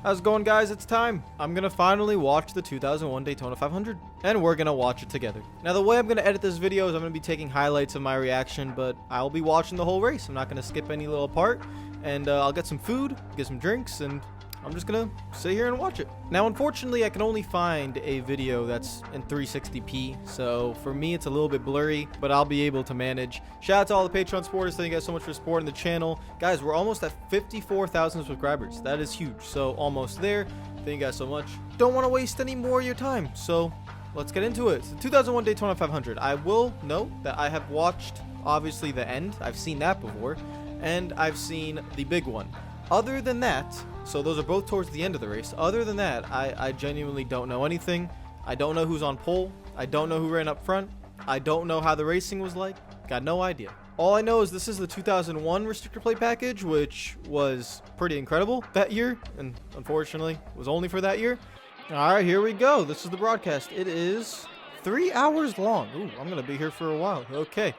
How's it going, guys? It's time. I'm gonna finally watch the 2001 Daytona 500, and we're gonna watch it together. Now, the way I'm gonna edit this video is I'm gonna be taking highlights of my reaction, but I'll be watching the whole race. I'm not gonna skip any little part, and I'll get some food, get some drinks, and I'm just gonna sit here and watch it. Now, unfortunately, I can only find a video that's in 360p, so for me, it's a little bit blurry, but I'll be able to manage. Shout out to all the Patreon supporters. Thank you guys so much for supporting the channel. Guys, we're almost at 54,000 subscribers. That is huge, so almost there. Thank you guys so much. Don't want to waste any more of your time, so let's get into it. It's the 2001 Daytona 500. I will note that I have watched, obviously, the end. I've seen that before, and I've seen the big one. Other than that, so those are both towards the end of the race. Other than that, I genuinely don't know anything. I don't know who's on pole. I don't know who ran up front. I don't know how the racing was like. Got no idea. All I know is this is the 2001 restrictor plate package, which was pretty incredible that year, and unfortunately was only for that year. All right, here we go. This is the broadcast. It is 3 hours long. Ooh, I'm gonna be here for a while. Okay.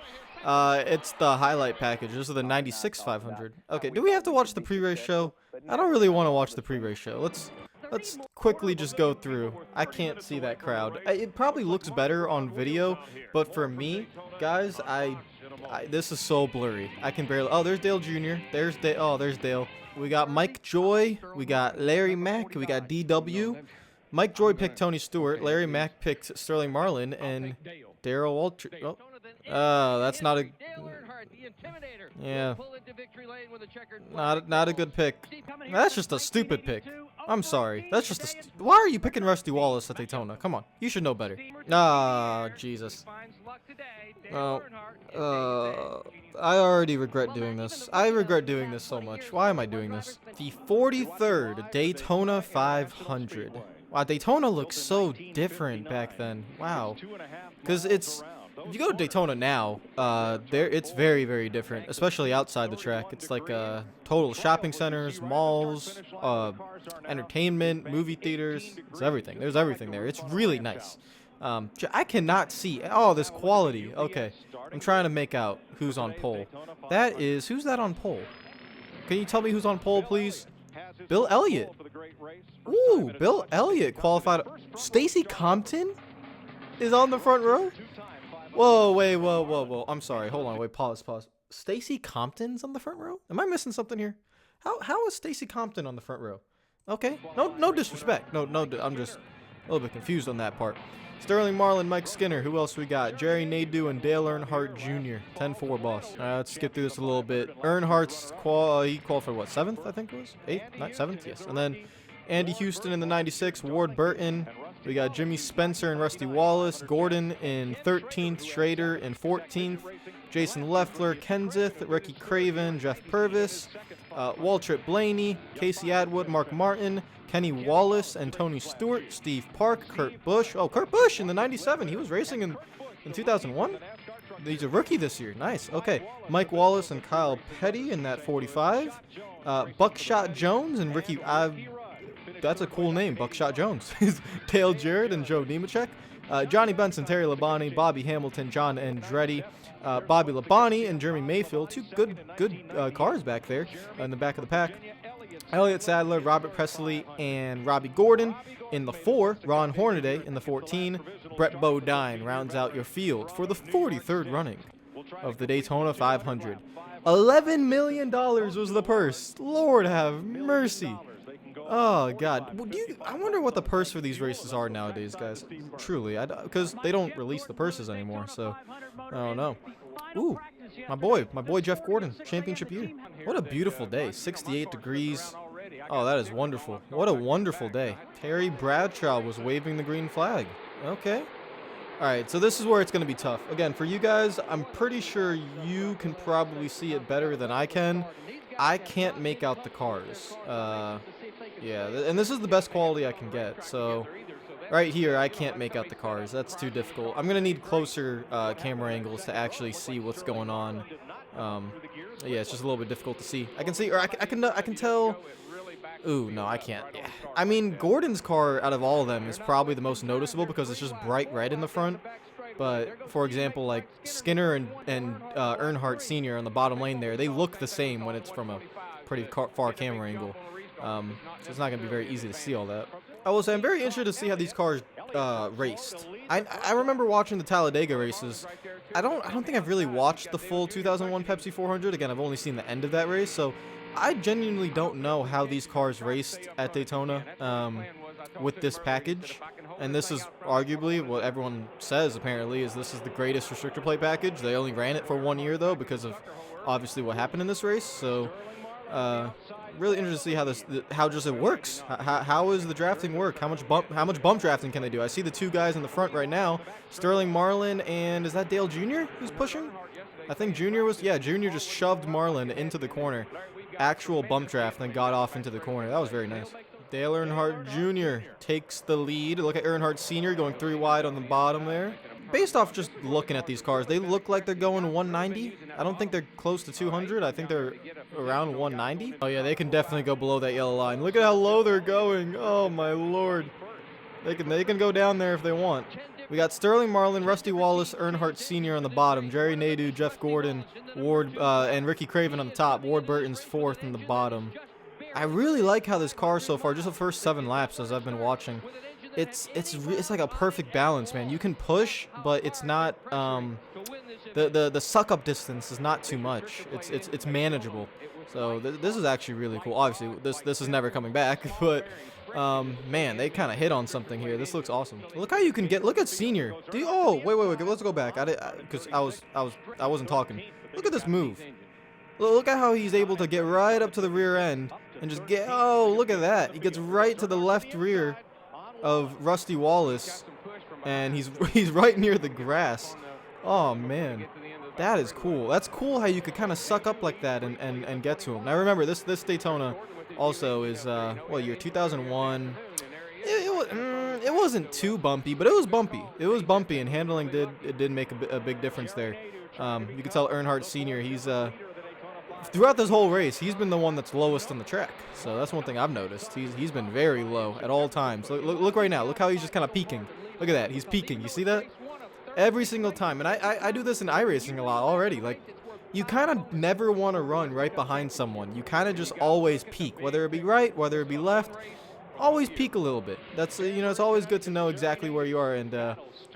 It's the highlight package. This is the 96 500. Okay, do we have to watch the pre-race show? I don't really want to watch the pre-race show. Let's quickly just go through. I can't see that crowd. It probably looks better on video, but for me, guys, this is so blurry. I can barely. Oh, there's Dale Jr. There's Dale. Oh, there's Dale. We got Mike Joy. We got Larry Mack. We got DW. Mike Joy picked Tony Stewart. Larry Mack picked Sterling Marlin, and Darrell Walter. Oh, that's not a. Yeah. Not a good pick. That's just a stupid pick. I'm sorry. That's just a. Why are you picking Rusty Wallace at Daytona? Come on. You should know better. Ah, Jesus. Oh. I already regret doing this. I regret doing this so much. Why am I doing this? The 43rd Daytona 500. Wow, Daytona looks so different back then. Wow. Because if you go to Daytona now, it's very, very different, especially outside the track. It's like total shopping centers, malls, entertainment, movie theaters. It's everything. There's everything there. It's really nice. I cannot see. Oh, this quality. Okay. I'm trying to make out who's on pole. Who's that on pole? Can you tell me who's on pole, please? Bill Elliott. Ooh, Bill Elliott qualified. Stacy Compton is on the front row? Whoa, wait, whoa. I'm sorry. Hold on. Wait, pause. Stacy Compton's on the front row? Am I missing something here? How is Stacy Compton on the front row? Okay. No disrespect. No, I'm just a little bit confused on that part. Sterling Marlin, Mike Skinner. Who else we got? Jerry Nadeau and Dale Earnhardt Jr. 10-4 boss. Let's skip through this a little bit. Earnhardt's he qualified what? 7th, I think it was? 8th? 9th? 7th? Yes. And then Andy Houston in the 96. Ward Burton. We got Jimmy Spencer and Rusty Wallace. Gordon in 13th. Schrader in 14th. Jason Leffler, Kenseth, Ricky Craven, Jeff Purvis, Waltrip Blaney, Casey Atwood, Mark Martin, Kenny Wallace, and Tony Stewart, Steve Park, Kurt Busch. Oh, Kurt Busch in the 97. He was racing in 2001. He's a rookie this year. Nice. Okay. Mike Wallace and Kyle Petty in that 45. Buckshot Jones and Ricky. That's a cool name, Buckshot Jones. Dale Jarrett and Joe Nemechek. Johnny Benson, Terry Labonte, Bobby Hamilton, John Andretti, Bobby Labonte, and Jeremy Mayfield. Two good cars back there in the back of the pack. Elliott Sadler, Robert Presley, and Robbie Gordon in the 4. Ron Hornaday in the 14. Brett Bodine rounds out your field for the 43rd running of the Daytona 500. $11 million was the purse. Lord have mercy. Oh, God. I wonder what the purse for these races are nowadays, guys. Truly. Because they don't release the purses anymore, so I don't know. Ooh, my boy Jeff Gordon, championship year. What a beautiful day. 68 degrees. Oh, that is wonderful. What a wonderful day. Terry Bradshaw was waving the green flag. Okay. All right, so this is where it's going to be tough. Again, for you guys, I'm pretty sure you can probably see it better than I can. I can't make out the cars. Yeah, and this is the best quality I can get. So right here, I can't make out the cars. That's too difficult. I'm going to need closer camera angles to actually see what's going on. Yeah, it's just a little bit difficult to see. I can see, or I can tell. Ooh, no, I can't. Yeah. I mean, Gordon's car out of all of them is probably the most noticeable because it's just bright red in the front. But, for example, like Skinner and Earnhardt Sr. on the bottom lane there, they look the same when it's from a pretty far camera angle. So it's not going to be very easy to see all that. I will say I'm very interested to see how these cars raced. I remember watching the Talladega races. I don't think I've really watched the full 2001 Pepsi 400. Again, I've only seen the end of that race, so I genuinely don't know how these cars raced at Daytona with this package. And this is arguably what everyone says, apparently, is this is the greatest restrictor plate package. They only ran it for 1 year, though, because of obviously what happened in this race. So really interested to see how just it works. How is the drafting work? How much bump drafting can they do? I see the two guys in the front right now, Sterling Marlin, and is that Dale Jr. who's pushing? I think Jr. was, yeah, Jr. just shoved Marlin into the corner. Actual bump draft, then got off into the corner. That was very nice. Dale Earnhardt Jr. takes the lead. Look at Earnhardt Sr. going 3 wide on the bottom there. Based off just looking at these cars, they look like they're going 190. I don't think they're close to 200. I think they're around 190. Oh yeah, they can definitely go below that yellow line. Look at how low they're going. Oh my lord. They can go down there if they want. We got Sterling Marlin, Rusty Wallace, Earnhardt Sr. on the bottom, Jerry Nadeau, Jeff Gordon, Ward, and Ricky Craven on the top. Ward Burton's 4th in the bottom. I really like how this car so far, just the first 7 laps as I've been watching, it's like a perfect balance, man. You can push, but it's not the suck up distance is not too much. It's manageable. So this is actually really cool. Obviously, this is never coming back, but man, they kind of hit on something here. This looks awesome. Look how you can get. Look at Senior. Oh, wait. Let's go back. Because I wasn't talking. Look at this move. Look at how he's able to get right up to the rear end and just get. Oh, look at that. He gets right to the left rear of Rusty Wallace, and he's right near the grass. Oh man, that is cool. That's cool how you could kind of suck up like that and get to him. Now remember, this Daytona also is what year? 2001. It wasn't too bumpy, but it was bumpy. It was bumpy, and handling did make a big difference there. You can tell Earnhardt Sr. He's throughout this whole race, he's been the one that's lowest on the track. So that's one thing I've noticed. He's been very low at all times. Look right now. Look how he's just kind of peaking. Look at that. He's peaking. You see that? Every single time. And I do this in iRacing a lot already. Like, you kind of never want to run right behind someone. You kind of just always peak, whether it be right, whether it be left. Always peak a little bit. That's it's always good to know exactly where you are and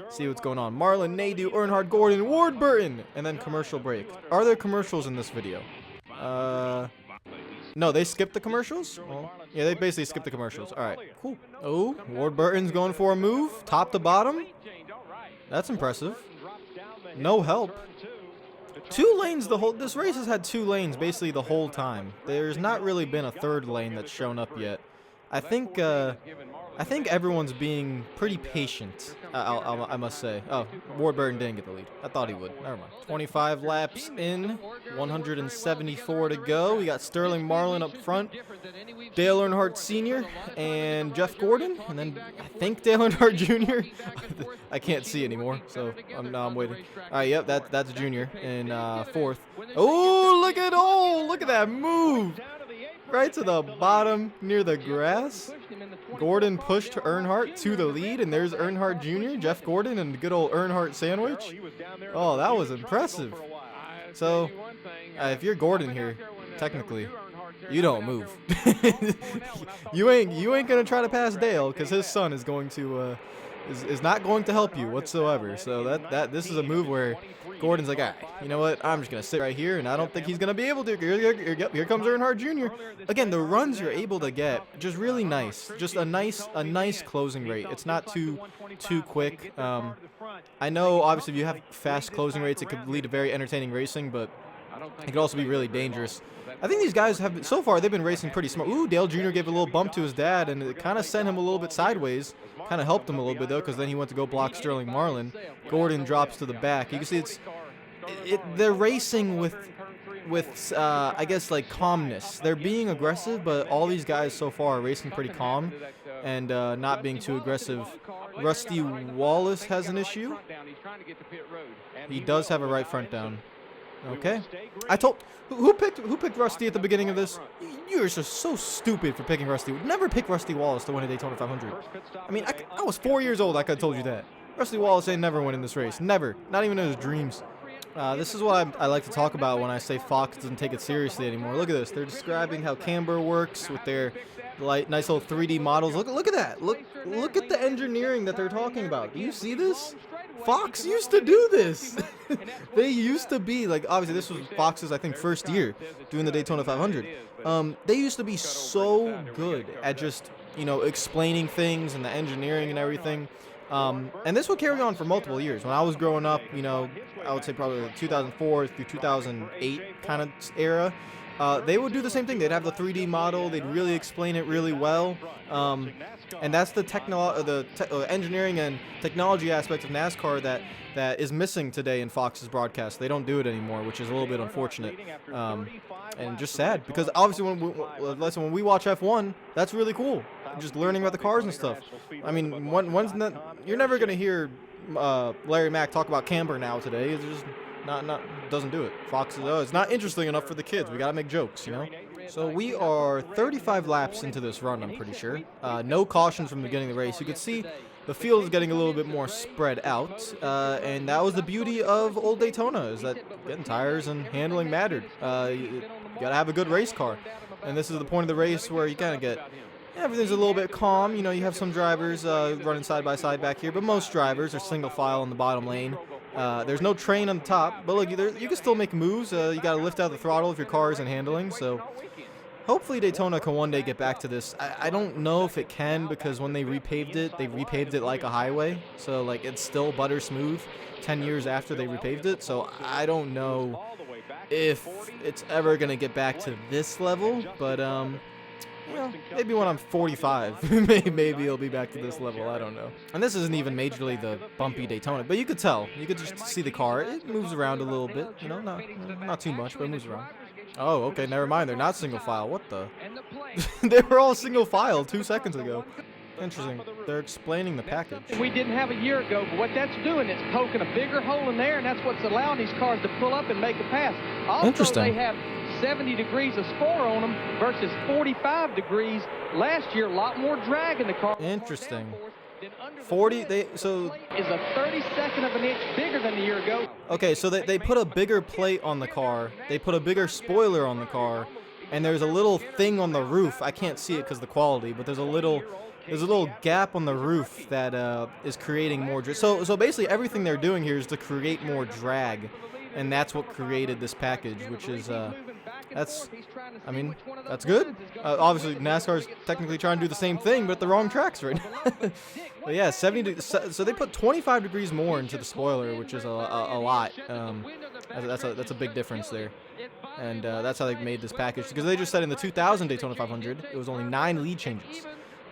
see what's going on. Marlin, Nadeau, Earnhardt, Gordon, Ward Burton, and then commercial break. Are there commercials in this video? No, they skipped the commercials? Well, yeah, they basically skipped the commercials. All right, cool. Oh, Ward Burton's going for a move, top to bottom. That's impressive. No help. 2 lanes this race has had 2 lanes basically the whole time. There's not really been a 3rd lane that's shown up yet. I think everyone's being pretty patient, I must say. Oh, Ward Burton didn't get the lead. I thought he would. Never mind. 25 laps in, 174 to go. We got Sterling Marlin up front, Dale Earnhardt Sr., and Jeff Gordon, and then I think Dale Earnhardt Jr. I can't see anymore, so I'm waiting. All right, yep, that's Jr. in 4th. Oh, look at that move! Right to the bottom near the grass. Gordon pushed Earnhardt to the lead, and there's Earnhardt Jr., Jeff Gordon, and the good old Earnhardt sandwich. Oh, that was impressive. So, if you're Gordon here, technically, you don't move. you ain't gonna try to pass Dale because his son is going to is not going to help you whatsoever. So this is a move where Gordon's like, all right, you know what? I'm just gonna sit right here, and I don't think he's gonna be able to. Here comes Earnhardt Jr. Again, the runs you're able to get just really nice, just a nice closing rate. It's not too quick. I know obviously if you have fast closing rates, it could lead to very entertaining racing, but it could also be really dangerous. I think these guys have, so far, they've been racing pretty smart. Ooh, Dale Jr. gave a little bump to his dad, and it kind of sent him a little bit sideways. Kind of helped him a little bit, though, because then he went to go block Sterling Marlin. Gordon drops to the back. You can see they're racing with I guess, like, calmness. They're being aggressive, but all these guys so far are racing pretty calm and not being too aggressive. Rusty Wallace has an issue. He does have a right front down. Okay. Who picked Rusty at the beginning of this? You're just so stupid for picking Rusty. Never pick Rusty Wallace to win a Daytona 500. I mean, I was 4 years old. I could have told you that. Rusty Wallace ain't never winning this race. Never. Not even in his dreams. This is what I like to talk about when I say Fox doesn't take it seriously anymore. Look at this. They're describing how camber works with their Like nice little 3D models. Look at that. Look at the engineering that they're talking about. Do you see this? Fox used to do this. They used to be like, obviously this was Fox's, I think, first year doing the Daytona 500. They used to be so good at just, you know, explaining things and the engineering and everything. And this would carry on for multiple years. When I was growing up, you know, I would say probably 2004 through 2008 kind of era. They would do the same thing. They'd have the 3D model. They'd really explain it really well. And that's the engineering and technology aspect of NASCAR that is missing today in Fox's broadcast. They don't do it anymore, which is a little bit unfortunate and just sad. Because obviously, when we watch F1, that's really cool. Just learning about the cars and stuff. I mean, you're never gonna hear Larry Mack talk about camber now today. It's just doesn't do it. Fox is, it's not interesting enough for the kids. We gotta make jokes, you know. So we are 35 laps into this run, I'm pretty sure. No cautions from the beginning of the race. You could see the field is getting a little bit more spread out, and that was the beauty of old Daytona, is that getting tires and handling mattered. You gotta have a good race car, and this is the point of the race where you kind of get everything's a little bit calm. You know, you have some drivers running side by side back here, but most drivers are single file in the bottom lane. There's no train on the top, but look, you can still make moves. You got to lift out the throttle if your car isn't handling. So hopefully Daytona can one day get back to this. I don't know if it can, because when they repaved it like a highway. So like it's still butter smooth 10 years after they repaved it. So I don't know if it's ever going to get back to this level, but well, maybe when I'm 45, maybe it'll be back to this level. I don't know. And this isn't even majorly the bumpy Daytona, but you could tell. You could just see the car. It moves around a little bit, you know, not too much, but it moves around. Oh, okay, never mind. They're not single file. What the? They were all single file 2 seconds ago. Interesting. They're explaining the package. We didn't have a year ago, but what that's doing is poking a bigger hole in there, and that's what's allowing these cars to pull up and make a pass. Also, interesting. They have 70 degrees of spore on them versus 45 degrees last year. A lot more drag in the car. Interesting. 40. Is a 32nd of an inch bigger than a year ago. Okay, so they put a bigger plate on the car. They put a bigger spoiler on the car, and there's a little thing on the roof. I can't see it because of the quality, but there's a little gap on the roof that is creating more drag. So basically everything they're doing here is to create more drag, and that's what created this package, which is that's good. Obviously NASCAR's technically trying to do the same thing, but at the wrong tracks right now. But yeah, so they put 25 degrees more into the spoiler, which is a lot. That's a big difference there, and that's how they made this package, because they just said in the 2000 Daytona 500 it was only 9 lead changes.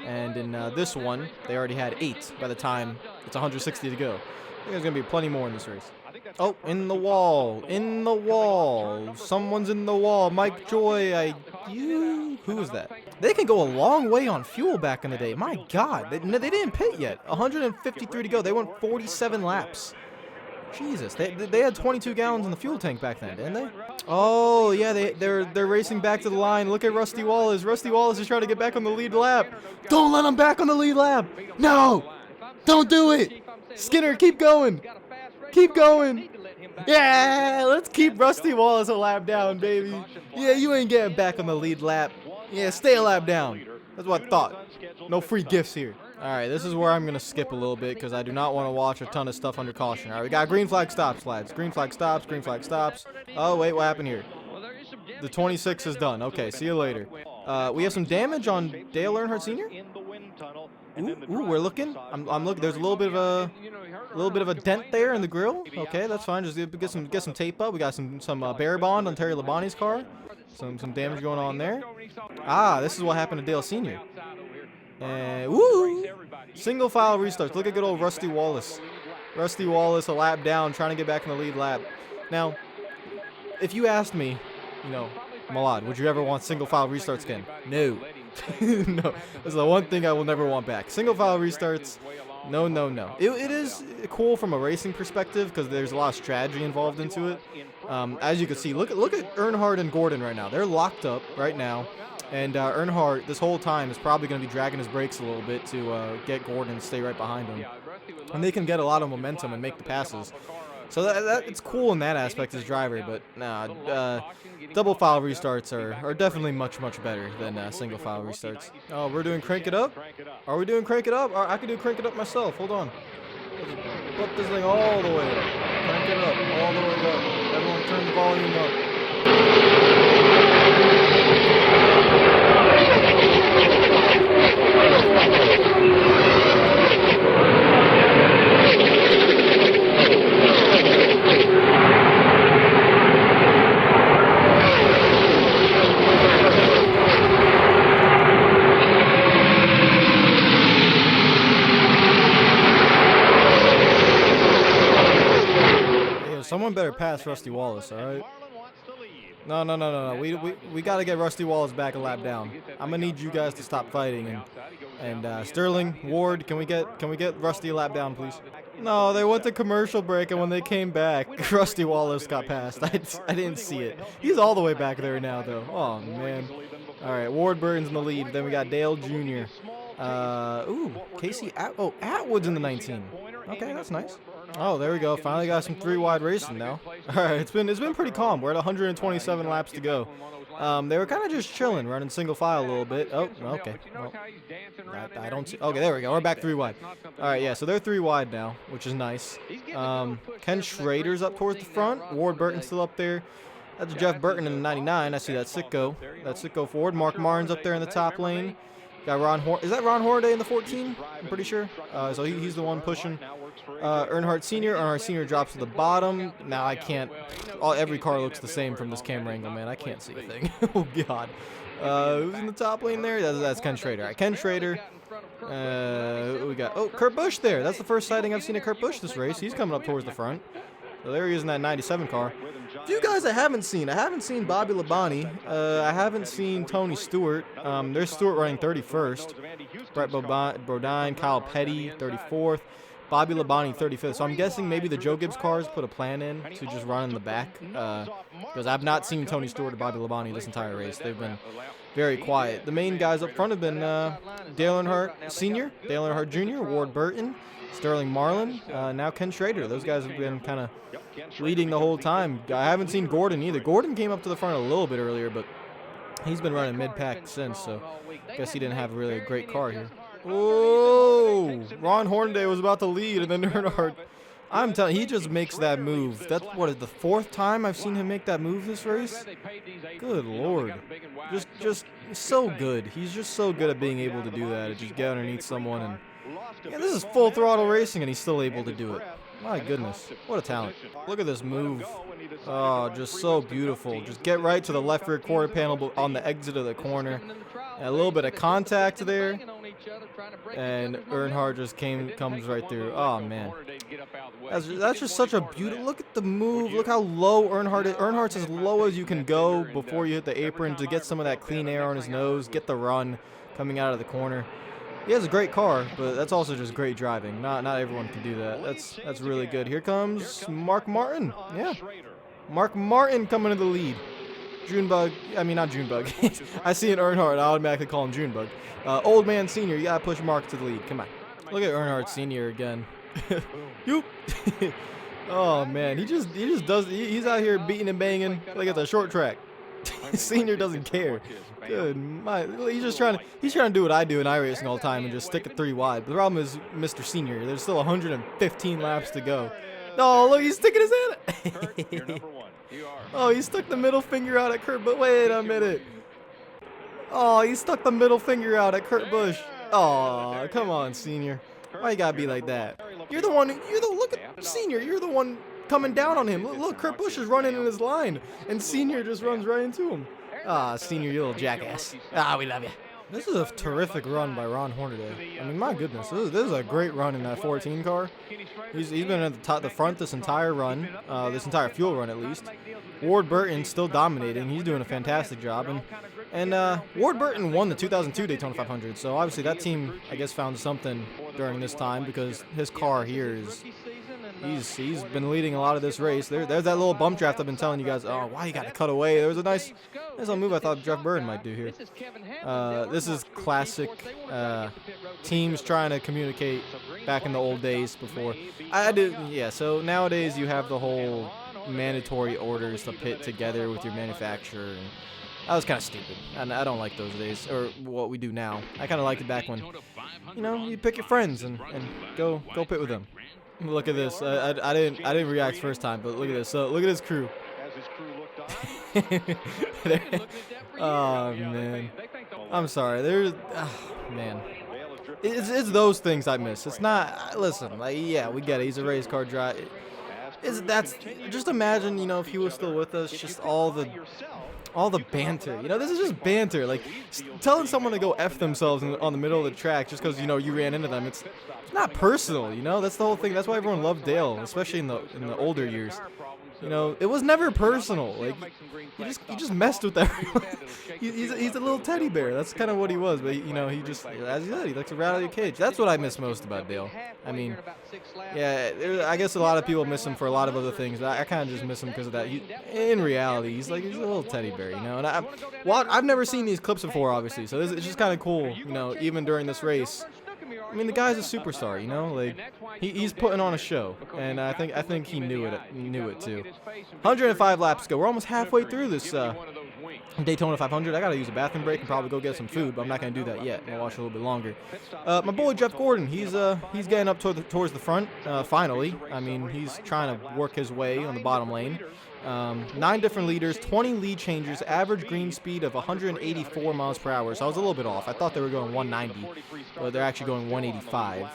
And in this one, they already had 8 by the time it's 160 to go. I think there's going to be plenty more in this race. Oh, in the wall. In the wall. Someone's in the wall. Mike Joy, who is that? They can go a long way on fuel back in the day. My God. They didn't pit yet. 153 to go. They went 47 laps. Jesus, they had 22 gallons in the fuel tank back then, didn't they? Oh yeah, they're racing back to the line. Look at Rusty Wallace. Rusty Wallace is trying to get back on the lead lap. Don't let him back on the lead lap. No, don't do it. Skinner, keep going. Keep going. Yeah, let's keep Rusty Wallace a lap down, baby. Yeah, you ain't getting back on the lead lap. Yeah, stay a lap down. That's what I thought. No free gifts here. Alright, this is where I'm going to skip a little bit because I do not want to watch a ton of stuff under caution. Alright, we got green flag stops, lads. Green flag stops, green flag stops. Oh, wait, what happened here? The 26 is done. Okay, see you later. We have some damage on Dale Earnhardt Sr. Ooh, we're looking. I'm looking. There's a little bit of a dent there in the grill. Okay, that's fine. Just get some tape up. We got some bear bond on Terry Labonte's car. Some damage going on there. Ah, this is what happened to Dale Sr. And woo! Single file restarts. Look at good old Rusty Wallace. Rusty Wallace a lap down, trying to get back in the lead lap. Now, if you asked me, Malad, would you ever want single file restarts again? No. No. That's the one thing I will never want back. Single file restarts. No, no, no. It is cool from a racing perspective because there's a lot of strategy involved into it. As you can see, look at Earnhardt and Gordon right now. They're locked up right now. And Earnhardt, this whole time, is probably going to be dragging his brakes a little bit to get Gordon to stay right behind him. And they can get a lot of momentum and make the passes. So it's cool in that aspect as driver, but nah, double file restarts are definitely much better than single file restarts. Oh, we're doing crank it up? Are we doing crank it up? I can do crank it up myself. Hold on. Let's put this thing all the way up. Crank it up, all the way up. Everyone turn the volume up. Someone better pass Rusty Wallace, all right? No. We got to get Rusty Wallace back a lap down. I'm gonna need you guys to stop fighting and Sterling, Ward, can we get Rusty a lap down, please? No, they went to commercial break, and when they came back, Rusty Wallace got passed. I didn't see it. He's all the way back there now, though. Oh man. All right, Ward Burton's in the lead. Then we got Dale Jr. Casey Atwood's in the 19. Okay, that's nice. Oh, there we go. Finally got some 3-wide racing now. All right, it's been pretty calm. We're at 127 laps to go. They were kind of just chilling, running single file a little bit. Oh, okay. Well, I don't see. Okay, there we go. We're back 3-wide. All right, yeah. So they're 3-wide now, which is nice. Ken Schrader's up towards the front. Ward Burton's still up there. That's Jeff Burton in the 99. I see that Sitco. That's Sitco Ford. Mark Martin's up there in the top lane. Got Is that Ron Hornaday in the 14? I'm pretty sure. So he's the one pushing. Earnhardt Sr. drops to the bottom. Now I can't. Every car looks the same from this camera angle, man. I can't see a thing. Oh God. Who's in the top lane there? That's Ken Schrader. All right, Ken Schrader. We got Kurt Busch there. That's the first sighting I've seen of Kurt Busch this race. He's coming up towards the front. So there he is in that 97 car. A few guys I haven't seen Bobby Labonte. I haven't seen Tony Stewart. There's Stewart running 31st. Brett Bodine, Kyle Petty, 34th. Bobby Labonte, 35th. So I'm guessing maybe the Joe Gibbs cars put a plan in to just run in the back. Because I've not seen Tony Stewart or Bobby Labonte this entire race. They've been very quiet. The main guys up front have been Dale Earnhardt Sr., Dale Earnhardt Jr., Ward Burton, Sterling Marlin, now Ken Schrader. Those guys have been kind of leading the whole time. I haven't seen Gordon either. Gordon came up to the front a little bit earlier, but he's been running mid-pack since, so I guess he didn't have really a great car here. Oh, Ron Hornaday was about to lead, and then Earnhardt. I'm telling you, he just makes that move. That's the 4th time I've seen him make that move this race. Good Lord. Just so good. He's just so good at being able to do that. To just get underneath someone. And yeah, this is full throttle racing, and he's still able to do it. My goodness. What a talent. Look at this move. Oh, just so beautiful. Just get right to the left rear quarter panel on the exit of the corner. And a little bit of contact there. And Earnhardt just comes right through. Oh, man. That's just such a beautiful. Look at the move. Look how low Earnhardt is. Earnhardt's as low as you can go before you hit the apron to get some of that clean air on his nose, get the run coming out of the corner. He has a great car, but that's also just great driving. Not everyone can do that. That's really good. Here comes Mark Martin. Yeah. Mark Martin coming to the lead. Junebug. I mean, not Junebug. I see an Earnhardt. I automatically call him Junebug. Old man senior. You got to push Mark to the lead. Come on. Look at Earnhardt Sr. again. Yoop. Oh, man. He just does. He's out here beating and banging like it's a short track. Senior doesn't care. Good. He's trying to do what I do in iRacing all the time and just stick it 3-wide. But the problem is Mr. Senior. There's still 115 laps to go. No, look, he's sticking his hand. Oh, he stuck the middle finger out at Kurt Busch. Wait a minute. Oh, he stuck the middle finger out at Kurt Busch. Oh, come on, Senior. Why you gotta be like that? Look at Senior. You're the one coming down on him. Look, Kurt Busch is running in his line, and Senior just runs right into him. Ah, Senior, you little jackass. Ah, we love you. This is a terrific run by Ron Hornaday. I mean, my goodness, this is a great run in that 14 car. He's been at the front this entire run, this entire fuel run at least. Ward Burton still dominating. He's doing a fantastic job. And Ward Burton won the 2002 Daytona 500, so obviously that team, I guess, found something during this time because his car here is... He's been leading a lot of this race. There's that little bump draft I've been telling you guys. Oh, why you got to cut away? There was a nice little move I thought Jeff Burton might do here. This is classic teams trying to communicate back in the old days before. I did, yeah. So nowadays you have the whole mandatory orders to pit together with your manufacturer. And that was kind of stupid, and I don't like those days, or what we do now. I kind of liked it back when, you pick your friends and go pit with them. Look at this. I didn't react first time, but look at this. So look at his crew. Oh man, I'm sorry. Man, it's those things I miss. It's not. Listen, like, yeah, we get it. He's a race car driver. That's just imagine, if he was still with us, just all the banter. This is just banter. Like telling someone to go F themselves on the middle of the track just because you ran into them. It's not personal. That's the whole thing. That's why everyone loved Dale, especially in the older years. It was never personal. Like he just messed with everyone. he's a little teddy bear. That's kind of what he was. But he just, as you said, he likes to rattle your cage. That's what I miss most about Dale. I mean, yeah, I guess a lot of people miss him for a lot of other things, but I kind of just miss him because of that. In reality, he's a little teddy bear, And I've never seen these clips before, obviously, so it's just kind of cool, even during this race. I mean, the guy's a superstar, like he's putting on a show, and I think he knew it too. 105 laps to go. We're almost halfway through this Daytona 500. I gotta use a bathroom break and probably go get some food, but I'm not gonna do that yet. I'll watch a little bit longer. My boy Jeff Gordon, he's getting up towards the front. Finally, I mean, he's trying to work his way on the bottom lane. 9 different leaders, 20 lead changers, average green speed of 184 miles per hour. So I was a little bit off. I thought they were going 190, but they're actually going 185,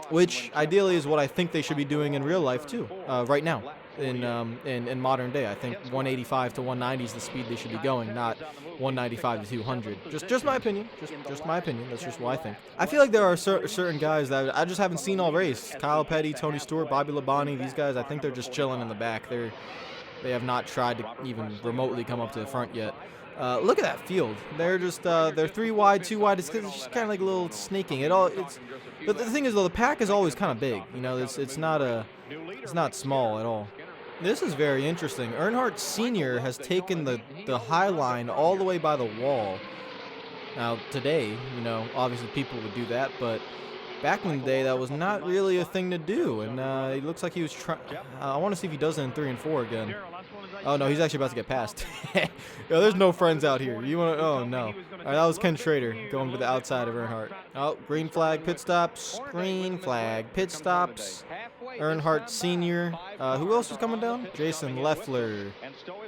which ideally is what I think they should be doing in real life too, right now. In modern day, I think 185 to 190 is the speed they should be going, not 195 to 200. Just my opinion. Just my opinion. That's just what I think. I feel like there are certain guys that I just haven't seen all race. Kyle Petty, Tony Stewart, Bobby Labonte. These guys, I think they're just chilling in the back. They have not tried to even remotely come up to the front yet. Look at that field. They're just they're 3 wide, 2 wide. It's just kind of like a little snaking. The thing is though, the pack is always kind of big. It's not small at all. This is very interesting. Earnhardt Sr. has taken the high line all the way by the wall. Now, today, obviously people would do that, but back in the day, that was not really a thing to do. And it looks like he was trying. I want to see if he does it in 3 and 4 again. Oh, no, he's actually about to get passed. Yo, there's no friends out here. You want to? Oh, no. All right, that was Ken Schrader going to the outside of Earnhardt. Oh, green flag, pit stops. Green flag, pit stops. Earnhardt Sr. Who else was coming down? Jason Leffler.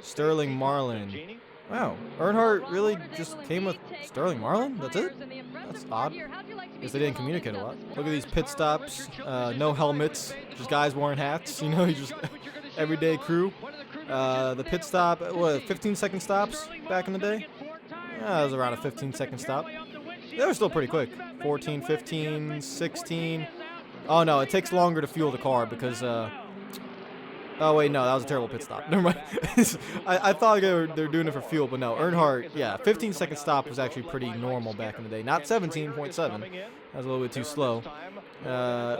Sterling Marlin. Wow, Earnhardt really just came with Sterling Marlin? That's it? That's odd. Guess they didn't communicate a lot. Look at these pit stops. No helmets. Just guys wearing hats. Just everyday crew. The pit stop, 15-second stops back in the day? Yeah, it was around a 15-second stop. They were still pretty quick. 14, 15, 16. Oh, no, it takes longer to fuel the car because, oh, wait, no, that was a terrible pit stop. Never mind. I thought they were doing it for fuel, but no. Earnhardt, yeah, 15-second stop was actually pretty normal back in the day. Not 17.7. That was a little bit too slow.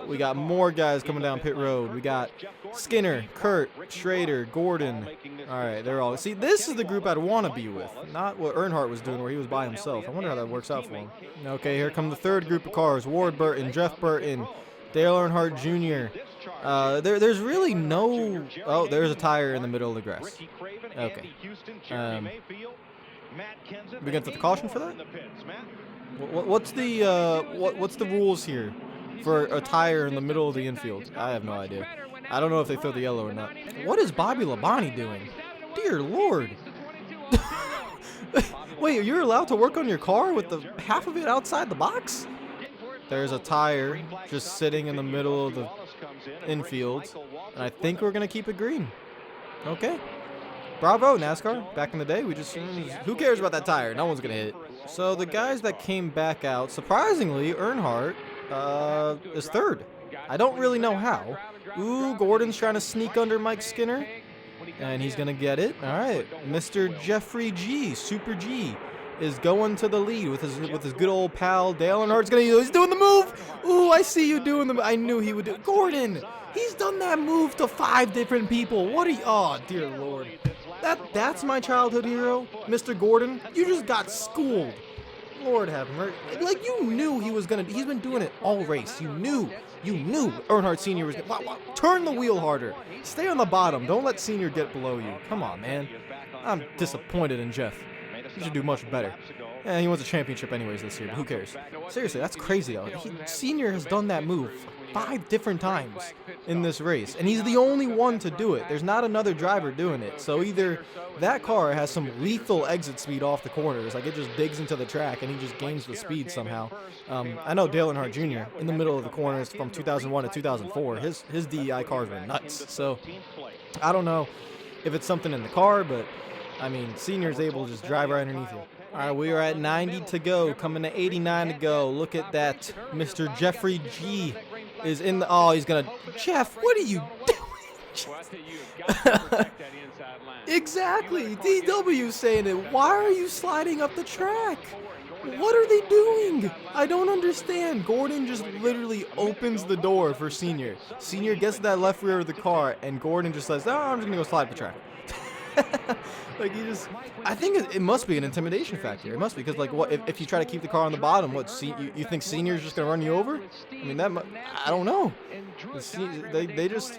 We got more guys coming down pit road. We got Skinner, Kurt, Schrader, Gordon. All right, they're all. See, this is the group I'd want to be with, not what Earnhardt was doing where he was by himself. I wonder how that works out for him. Okay, here come the third group of cars. Ward Burton, Jeff Burton, Dale Earnhardt Jr. There's really no. Oh, there's a tire in the middle of the grass. Okay. We got the caution for that? What's the rules here for a tire in the middle of the infield? I have no idea. I don't know if they throw the yellow or not. What is Bobby Labonte doing? Dear Lord. Wait, you're allowed to work on your car with the half of it outside the box? There's a tire just sitting in the middle of the infield, and I think we're going to keep it green. Okay. Bravo, NASCAR. Back in the day, who cares about that tire? No one's going to hit it. So the guys that came back out, surprisingly, Earnhardt is third. I don't really know how. Ooh, Gordon's trying to sneak under Mike Skinner, and he's going to get it. All right. Mr. Jeffrey G, Super G, is going to the lead with his good old pal Dale Earnhardt's he's doing the move. Ooh, I see you doing the. I knew he would do. Gordon, he's done that move to 5 different people. What are you? Oh, dear Lord. That's my childhood hero, Mr. Gordon. You just got schooled. Lord have mercy. Like, you knew he was gonna. He's been doing it all race. You knew Earnhardt Sr. was gonna. Turn the wheel harder. Stay on the bottom. Don't let Sr. get below you. Come on, man. I'm disappointed in Jeff. He should do much better. Yeah, he wants a championship anyways this year, but who cares? Seriously, that's crazy, though. Senior has done that move 5 different times in this race, and he's the only one to do it. There's not another driver doing it. So either that car has some lethal exit speed off the corners, like it just digs into the track and he just gains the speed somehow. I know Dale Earnhardt Jr. in the middle of the corners from 2001 to 2004, his DEI cars were nuts. So I don't know if it's something in the car, but I mean, Senior's able to just drive right underneath you. All right, we are at 90 to go, coming to 89 to go. Look at that. Mr. Jeffrey G is in the... Oh, he's going to... Jeff, what are you doing? Exactly. DW saying it. Why are you sliding up the track? What are they doing? I don't understand. Gordon just literally opens the door for Senior. Senior gets to that left rear of the car, and Gordon just says, "Oh, I'm just going to go slide up the track." Like, he just, I think it must be an intimidation factor. It must be, because, like, what if you try to keep the car on the bottom? What, you think Senior's just gonna run you over? I mean, I don't know. They just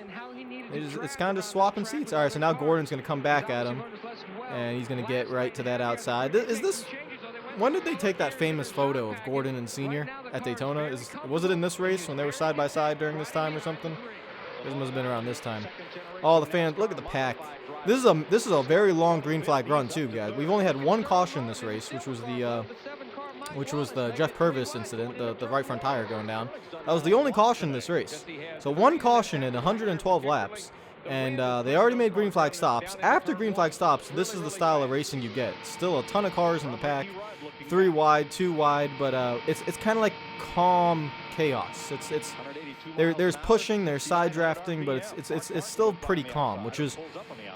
it's kind of swapping seats. All right, so now Gordon's gonna come back at him, and he's gonna get right to that outside. When did they take that famous photo of Gordon and Senior at Daytona? Was it in this race when they were side by side during this time or something? This must have been around this time. All the fans, look at the pack. This is a very long green flag run too, guys. We've only had one caution this race, which was the Jeff Purvis incident, the right front tire going down. That was the only caution this race. So one caution in 112 laps, and they already made green flag stops. After green flag stops, this is the style of racing you get. Still a ton of cars in the pack, 3 wide, 2 wide, but it's kind of like calm chaos. There's pushing, there's side drafting, but it's still pretty calm, which is,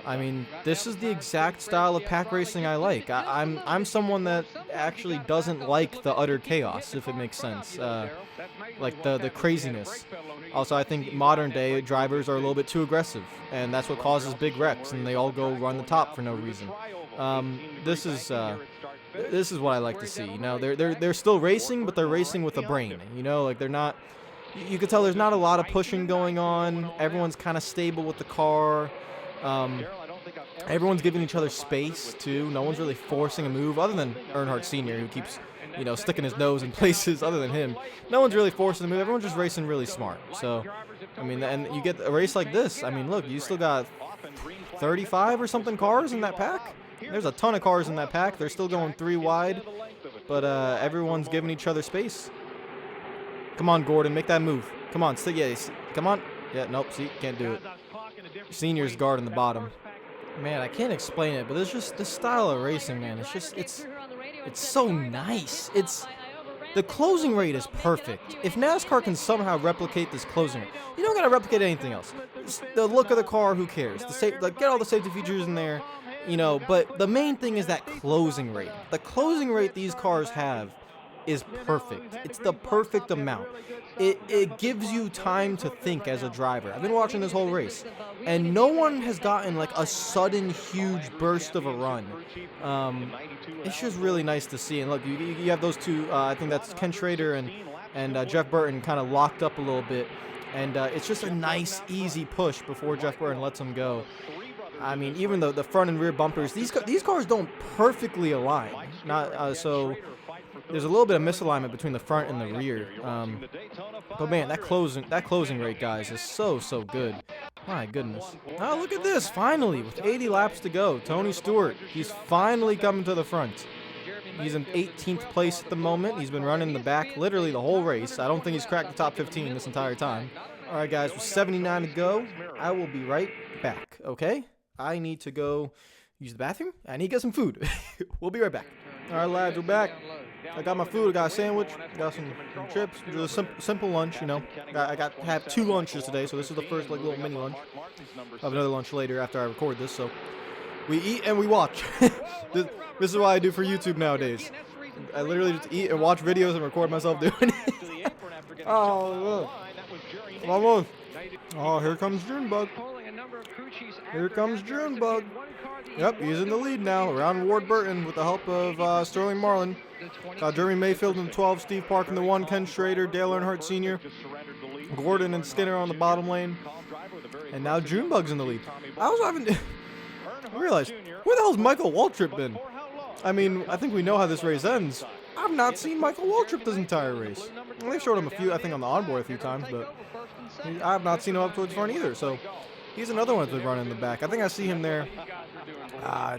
I mean, this is the exact style of pack racing I like. I'm someone that actually doesn't like the utter chaos, if it makes sense, like the craziness. Also, I think modern day drivers are a little bit too aggressive, and that's what causes big wrecks, and they all go run the top for no reason. This is what I like to see. You know, they're still racing, but they're racing with a brain. You know, like they're not. You can tell there's not a lot of pushing going on. Everyone's kind of stable with the car. Everyone's giving each other space too. No one's really forcing a move, other than Earnhardt Sr., who keeps, sticking his nose in places. Other than him, no one's really forcing a move. Everyone's just racing really smart. So, I mean, and you get a race like this. I mean, look, you still got 35 or something cars in that pack. There's a ton of cars in that pack. They're still going 3 wide, but everyone's giving each other space. Come on, Gordon, make that move. Come on, come on. Yeah, nope, see, can't do it. Senior's guarding the bottom. Man, I can't explain it, but it's just the style of racing, man. It's so nice. The closing rate is perfect. If NASCAR can somehow replicate this closing rate, you don't gotta replicate anything else. The look of the car, who cares? Get all the safety features in there, but the main thing is that closing rate. The closing rate these cars have is perfect. It's the perfect amount. It gives you time to think as a driver. I've been watching this whole race, and no one has gotten like a sudden huge burst of a run. It's just really nice to see. And look, you have those two. I think that's Ken Schrader and Jeff Burton kind of locked up a little bit, and it's just a nice, easy push before Jeff Burton lets them go. I mean, even the front and rear bumpers, these cars don't perfectly align. So there's a little bit of misalignment between the front and the rear. But man, that closing rate, guys, is so good. My goodness. Oh, look at this. Finally, with 80 laps to go, Tony Stewart, he's finally coming to the front. He's in 18th place at the moment. He's been running the back literally the whole race. I don't think he's cracked the top 15 this entire time. All right, guys, with 79 to go, I will be right back, okay? I need to go use the bathroom. I need to get some food. We'll be right back. All right, lads, we're back. I got my food. I got a sandwich. Got some chips. Just a simple lunch, I have 2 lunches today, so this is the first little mini lunch. I'll have another lunch later after I record this. So we eat and we watch. This is what I do for YouTube nowadays. I literally just eat and watch videos and record myself doing it. Oh, vamos. Oh, here comes Junebug. Here comes Junebug. Yep, he's in the lead now, around Ward Burton with the help of Sterling Marlin. Jeremy Mayfield in the 12, Steve Park in the 1, Ken Schrader, Dale Earnhart Sr., Gordon and Skinner on the bottom lane, and now Junebug's in the lead. I also haven't realized, where the hell's Michael Waltrip been? I mean, I think we know how this race ends. I've not seen Michael Waltrip this entire race. Well, they showed him a few, I think, on the onboard a few times, but I have not seen him up towards the front either, so he's another one that's been running in the back. I think I see him there,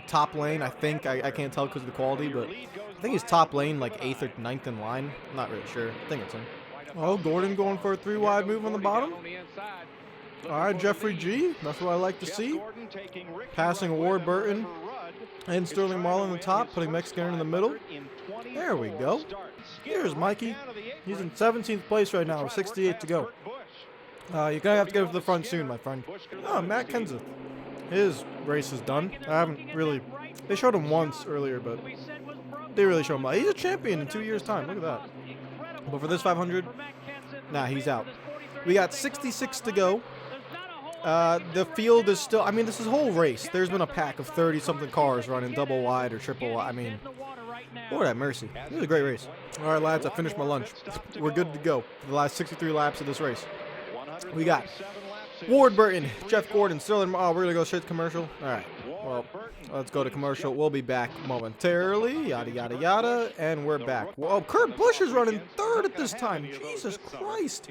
top lane, I think. I can't tell because of the quality, but I think he's top lane, like 8th or 9th in line. I'm not really sure. I think it's him. Oh, Gordon going for a 3-wide move on the bottom. All right, Jeffrey G. That's what I like to see. Passing Ward Burton and Sterling Marlin on the top, putting Mexican in the middle. There we go. Here's Mikey. He's in 17th place right now with 68 to go. You're going to have to get to the front soon, my friend. Oh, Matt Kenseth. His race is done. I haven't really... They showed him once earlier, but they really showed him. He's a champion in 2 years' time. Look at that. But for this 500, nah, he's out. We got 66 to go. The field is still... I mean, this is a whole race. There's been a pack of 30-something cars running double wide or triple wide. I mean, Lord have mercy. This is a great race. All right, lads, I finished my lunch. We're good to go for the last 63 laps of this race. We got Ward Burton, Jeff Gordon, Sterling. Oh, we're going to go straight to commercial. All right. Well, let's go to commercial. We'll be back momentarily. Yada, yada, yada. And we're back. Whoa, Kurt Busch is running 3rd at this time. Jesus Christ.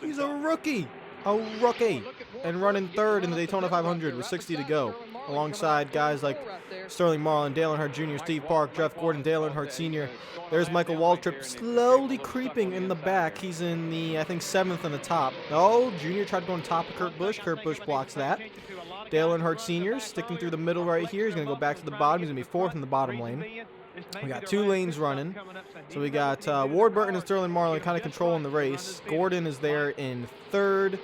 He's a rookie. A rookie. And running 3rd in the Daytona 500 with 60 to go. Alongside guys like Sterling Marlin, Dale Earnhardt Jr., Steve Park, Jeff Gordon, Dale Earnhardt Sr. There's Michael Waltrip slowly creeping in the back. He's in the, I think, 7th on the top. Oh, Jr. tried to go on top of Kurt Busch. Kurt Busch blocks that. Dale Earnhardt Sr. sticking through the middle right here. He's going to go back to the bottom. He's going to be 4th in the bottom lane. We got 2 lanes running. So we got Ward Burton and Sterling Marlin kind of controlling the race. Gordon is there in 3rd.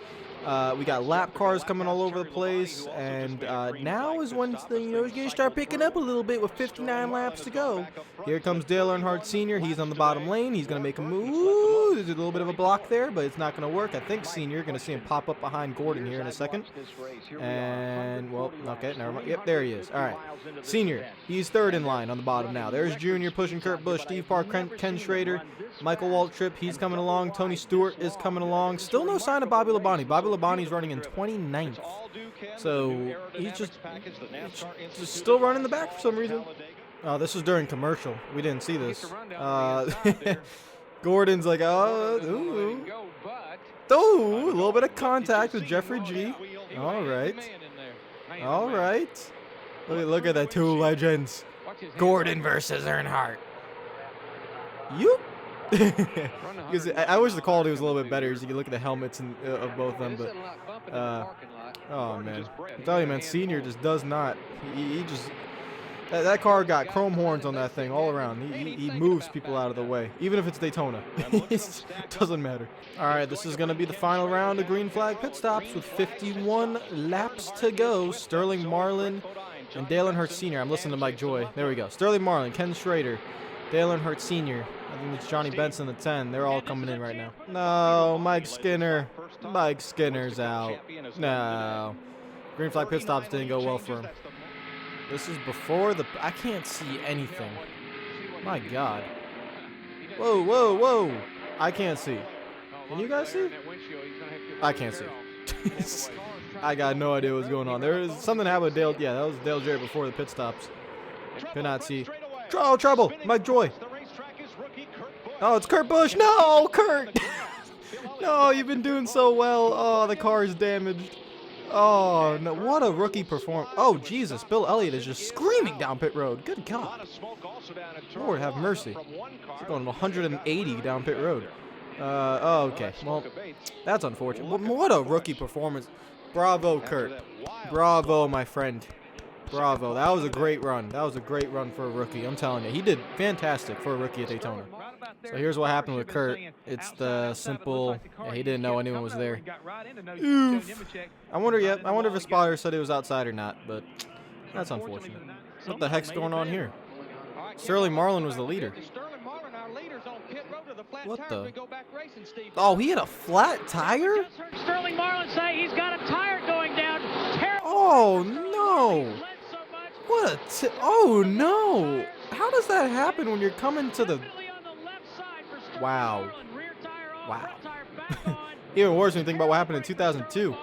We got lap cars coming all over the place, and now is when you're going to start picking up a little bit with 59 laps to go. Here comes Dale Earnhardt Sr. He's on the bottom lane. He's going to make a move. Ooh, there's a little bit of a block there, but it's not going to work. I think Sr. going to see him pop up behind Gordon here in a second. And, well, okay, never mind. Yep, there he is. All right. Sr., he's 3rd in line on the bottom now. There's Jr. pushing Kurt Busch, Steve Park, Ken Schrader, Michael Waltrip, he's coming along. Tony Stewart is coming along. Still no sign of Bobby Labonte. Bobby Labonte's running in 29th. So he's just still running the back for some reason. Oh, this was during commercial. We didn't see this. Gordon's like, ooh, a little bit of contact with Jeffrey G. All right. All right. Look at the 2 legends. Gordon versus Earnhardt. You. Because I wish the quality was a little bit better, so you can look at the helmets of both of them. But oh man, I'm telling you, man, Senior just does not. He just that car got chrome horns on that thing all around. He moves people out of the way, even if it's Daytona. It doesn't matter. All right, this is going to be the final round of green flag pit stops with 51 laps to go. Sterling Marlin and Dale Earnhardt Sr. I'm listening to Mike Joy. There we go. Sterling Marlin, Ken Schrader, Dale Earnhardt Sr. I think it's Johnny Benson, the 10. They're all coming in right now. No, Mike Skinner. Mike Skinner's out. No. Green flag pit stops didn't go well for him. This is before the... I can't see anything. My God. Whoa, whoa, whoa. I can't see. Can you guys see? I can't see. I got no idea what's going on. There was something happened with Dale. Yeah, that was Dale Jarrett before the pit stops. Could not see. Oh, trouble. Mike Joy. Oh, it's Kurt Busch. No, Kurt. No, you've been doing so well. Oh, the car is damaged. Oh, no. What a rookie performance. Oh, Jesus. Bill Elliott is just screaming down pit road. Good God. Lord have mercy. He's going 180 down pit road. Oh, okay. Well, that's unfortunate. What a rookie performance. Bravo, Kurt. Bravo, my friend. Bravo. That was a great run. That was a great run for a rookie. I'm telling you. He did fantastic for a rookie at Daytona. So here's what happened with Kurt. It's the simple, yeah, he didn't know anyone was there. Oof. I wonder if his spotter said he was outside or not, but that's unfortunate. What the heck's going on here? Sterling Marlin was the leader. What the? Oh, he had a flat tire? Sterling Marlin say he's got a tire going down. Oh, no. What a oh no! How does that happen when you're coming to the? Wow. Wow. Even worse when you think about what happened in 2002.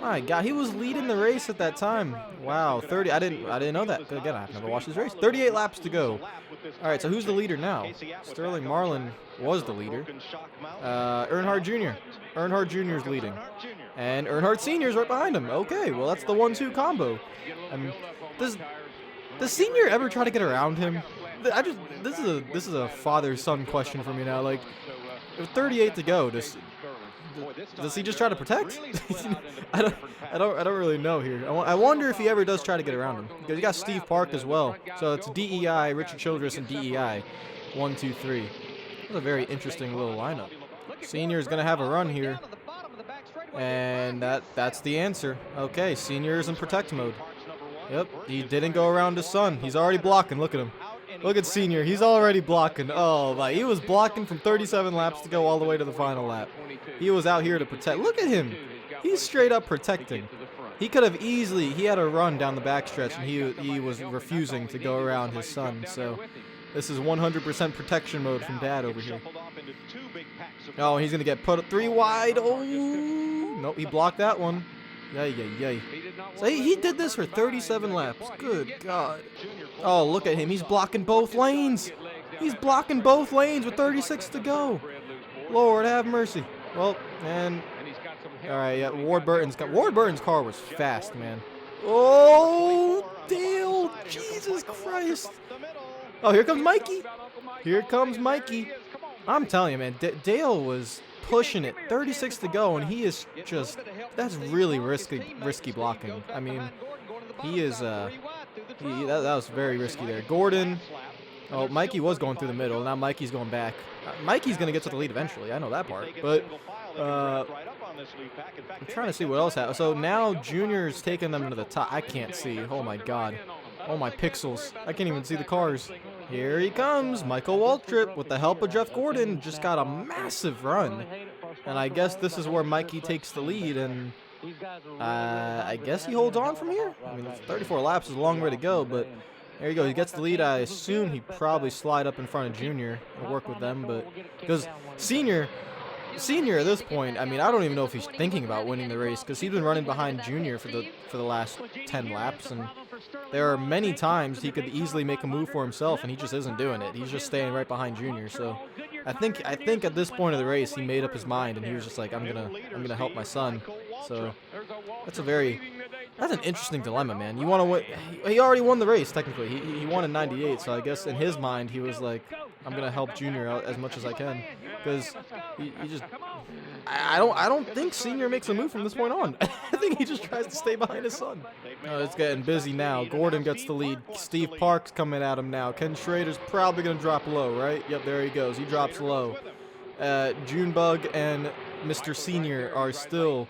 My God, he was leading the race at that time. Wow, 30. I didn't know that. Again, I've never watched this race. 38 laps to go. All right, so who's the leader now? Sterling Marlin was the leader. Earnhardt Jr. Earnhardt Jr. is leading, and Earnhardt Sr. is right behind him. Okay, well that's the 1-2 combo. Does Senior ever try to get around him? This is a father-son question for me now. Like, with 38 to go, does he just try to protect? I don't really know here. I wonder if he ever does try to get around him, because you got Steve Park as well. So it's DEI, Richard Childress, and DEI. 1, 2, 3. That's a very interesting little lineup. Senior is gonna have a run here, and that's the answer. Okay, Senior is in protect mode. Yep, he didn't go around his son. He's already blocking. Look at him. Look at Senior. He's already blocking. Oh, my. He was blocking from 37 laps to go all the way to the final lap. He was out here to protect. Look at him. He's straight up protecting. He could have easily, he had a run down the backstretch, and he was refusing to go around his son. So this is 100% protection mode from Dad over here. Oh, he's going to get put 3 wide. Oh, nope, he blocked that one. Yay. So he did this for 37 laps. Good God. Oh, look at him. He's blocking both lanes. He's blocking both lanes with 36 to go. Lord have mercy. Well, and all right, yeah, Ward Burton's car was fast, man. Oh, Dale. Jesus Christ. Oh, here comes Mikey. Here comes Mikey. I'm telling you, man, Dale was pushing it, 36 to go, and he is just, that's really risky blocking. I mean, he is, that was very risky there. Gordon, oh, Mikey was going through the middle, now Mikey's going back. Mikey's going to get to the lead eventually, I know that part, but, I'm trying to see what else happened. So now Junior's taking them to the top. I can't see, oh my God. Oh my pixels, I can't even see the cars. Here he comes, Michael Waltrip, with the help of Jeff Gordon, just got a massive run. And I guess this is where Mikey takes the lead, and I guess he holds on from here. I mean, 34 laps is a long way to go, but there you go. He gets the lead. I assume he'd probably slide up in front of Junior and work with them, but because Senior at this point, I mean, I don't even know if he's thinking about winning the race, because he's been running behind Junior for the last 10 laps, and there are many times he could easily make a move for himself, and he just isn't doing it. He's just staying right behind Junior. So I think at this point of the race, he made up his mind, and he was just like, I'm gonna help my son. So that's an interesting dilemma, man. You want to win? He already won the race technically. He won in '98, so I guess in his mind he was like, I'm gonna help Junior out as much as I can, because he just. I don't think Senior makes a move from this point on. I think he just tries to stay behind his son. Oh, it's getting busy now. Gordon gets the lead. Steve Park's coming at him now. Ken Schrader's probably going to drop low, right? Yep, there he goes. He drops low. Junebug and Mr. Senior are still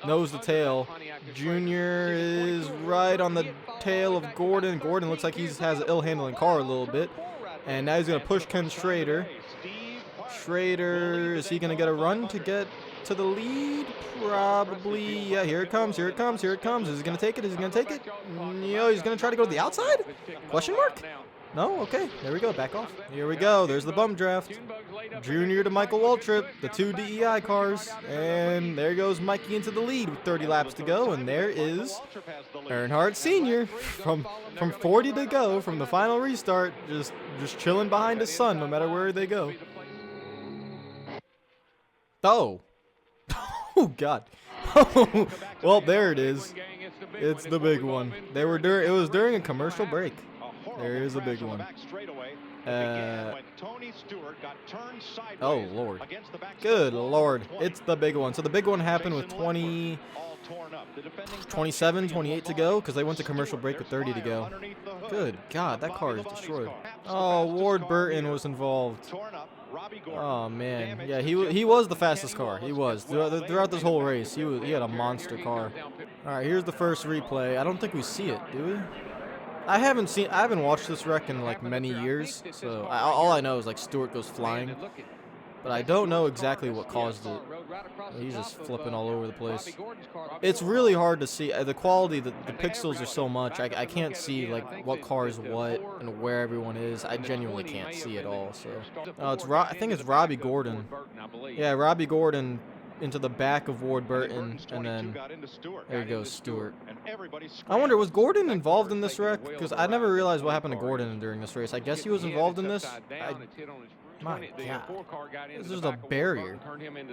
nose to tail. Junior is right on the tail of Gordon. Gordon looks like he has an ill-handling car a little bit. And now he's going to push Ken Schrader. Schrader, is he going to get a run to get to the lead? Probably. Yeah, here it comes. Is he going to take it? No, he's going to try to go to the outside? Question mark? No? Okay, there we go. Back off. Here we go. There's the bum draft. Junior to Michael Waltrip, the 2 DEI cars. And there goes Mikey into the lead with 30 laps to go. And there is Earnhardt Sr. from 40 to go from the final restart. Just chilling behind his son no matter where they go. Oh. Oh, God. Well, there it is. It's the big one. It was during a commercial break. There is a big one. Oh, Lord. Good Lord. It's the big one. So the big one happened with 27, 28 to go, because they went to commercial break with 30 to go. Good God, that car is destroyed. Oh, Ward Burton was involved. Oh, man. Yeah, he was the fastest car. He was. Throughout this whole race, he had a monster car. All right, here's the first replay. I don't think we see it, do we? I haven't watched this wreck in like many years, so all I know is like Stewart goes flying, but I don't know exactly what caused it. He's just flipping all over the place. It's really hard to see. The quality, the pixels are so much. I can't see like what car is what and where everyone is. I genuinely can't see it all. So, I think it's Robbie Gordon. Yeah, Robbie Gordon into the back of Ward Burton, and then there he goes, Stewart. I wonder, was Gordon involved in this wreck? Because I never realized what happened to Gordon during this race. I guess he was involved in this. My God, this is a barrier.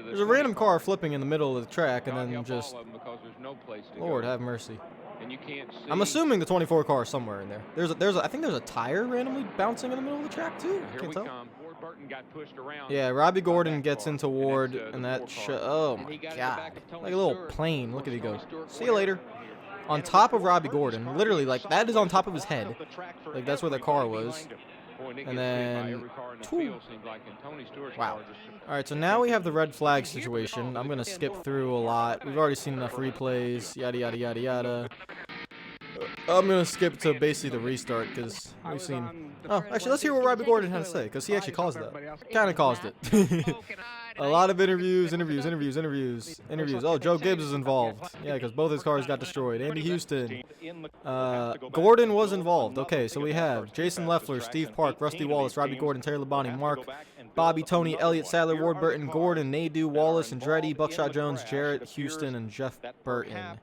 There's a random car flipping in the middle of the track, and then just, Lord have mercy. I'm assuming the 24 car is somewhere in there. I think there's a tire randomly bouncing in the middle of the track too. I can't tell. Yeah, Robbie Gordon gets into Ward, and that oh my God, like a little plane. Look at he go. See you later. On top of Robbie Gordon, literally, like that is on top of his head. Like that's where the car was. And then, wow. All right, so now we have the red flag situation. I'm gonna skip through a lot. We've already seen enough replays. Yada yada yada yada. I'm gonna skip to basically the restart because we've seen. Oh, actually, let's hear what Robbie Gordon had to say because he actually caused that. Kind of caused it. A lot of interviews. Oh, Joe Gibbs is involved. Yeah, because both his cars got destroyed. Andy Houston. Gordon was involved. Okay, so we have Jason Leffler, Steve Park, Rusty Wallace, Robbie Gordon, Terry Labonte, Mark, Bobby, Tony, Elliott, Sadler, Ward Burton, Gordon, Nadu, Wallace, Andretti, Buckshot Jones, Jarrett, Houston, and Jeff Burton.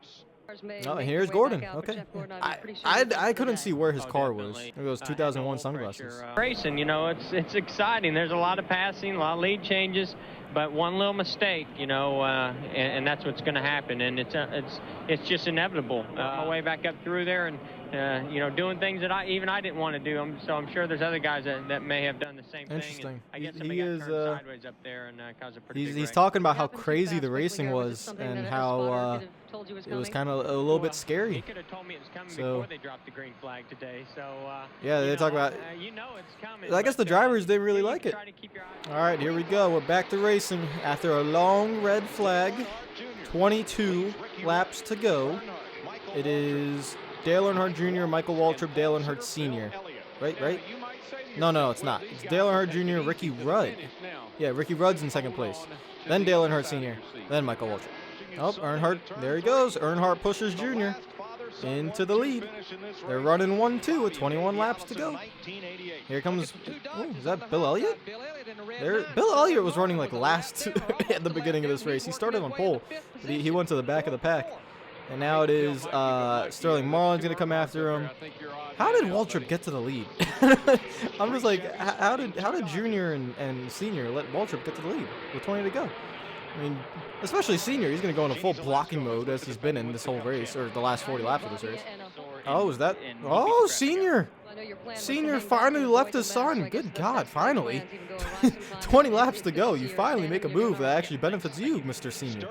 Oh, and here's Gordon. Okay. I couldn't see where his car was. It was 2001 sunglasses. Racing, you know, it's exciting. There's a lot of passing, a lot of lead changes, but one little mistake, you know, and that's what's going to happen. And it's just inevitable. My way back up through there, and you know, doing things that I didn't want to do. So I'm sure there's other guys that may have done the same thing. Interesting. I guess he is sideways up there and caused a pretty big he's talking about how crazy the racing was and how it was kind of a little bit scary. He could have told me it was coming before they dropped the green flag today. So yeah, they talk about. You know it's coming. I guess the drivers didn't really like it. All right, here we go. We're back to racing after a long red flag. 22 laps to go. It is Dale Earnhardt Jr., Michael Waltrip, Dale Earnhardt Sr. Right? No, it's not. It's Dale Earnhardt Jr., Ricky Rudd. Yeah, Ricky Rudd's in second place. Then Dale Earnhardt Sr., then Michael Waltrip. Oh, Earnhardt, there he goes. Earnhardt pushes Jr. into the lead. They're running 1-2 with 21 laps to go. Here comes, oh, is that Bill Elliott? Bill Elliott was running like last at the beginning of this race. He started on pole, but he went to the back of the pack. And now it is Sterling Marlin's going to come after him. How did Waltrip get to the lead? I'm just like, how did Junior and Senior let Waltrip get to the lead with 20 to go? I mean, especially Senior, he's going to go into full blocking mode as he's been in this whole race, or the last 40 laps of this race. Oh, is that? Oh, Senior! Senior finally left his son. Good God, finally. 20 laps to go. You finally make a move that actually benefits you, Mr. Senior.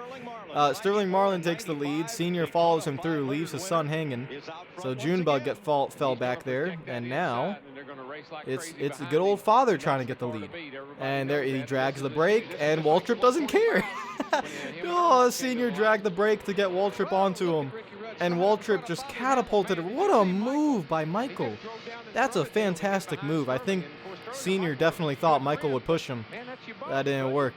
Sterling Marlin takes the lead. Senior follows him through, leaves his son hanging. So Junebug fell back there, and now it's the good old father trying to get the lead. And there he drags the brake, and Waltrip doesn't care. Oh, Senior dragged the brake to get Waltrip onto him. And Waltrip just catapulted him. What a move by Michael. That's a fantastic move. I think Senior definitely thought Michael would push him. That didn't work.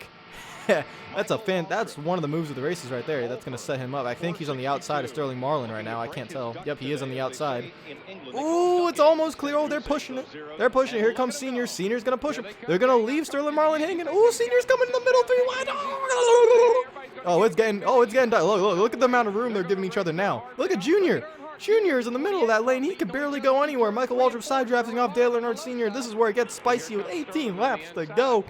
That's one of the moves of the races right there. That's going to set him up. I think he's on the outside of Sterling Marlin right now. I can't tell. Yep, he is on the outside. Ooh, it's almost clear. Oh, they're pushing it. They're pushing it. Here comes Senior. Senior's going to push him. They're going to leave Sterling Marlin hanging. Ooh, Senior's coming in the middle 3 wide. Oh, it's getting done. Look at the amount of room they're giving each other now. Look at Junior. Junior's in the middle of that lane. He could barely go anywhere. Michael Waltrip side drafting off Dale Earnhardt Sr. This is where it gets spicy with 18 laps to go.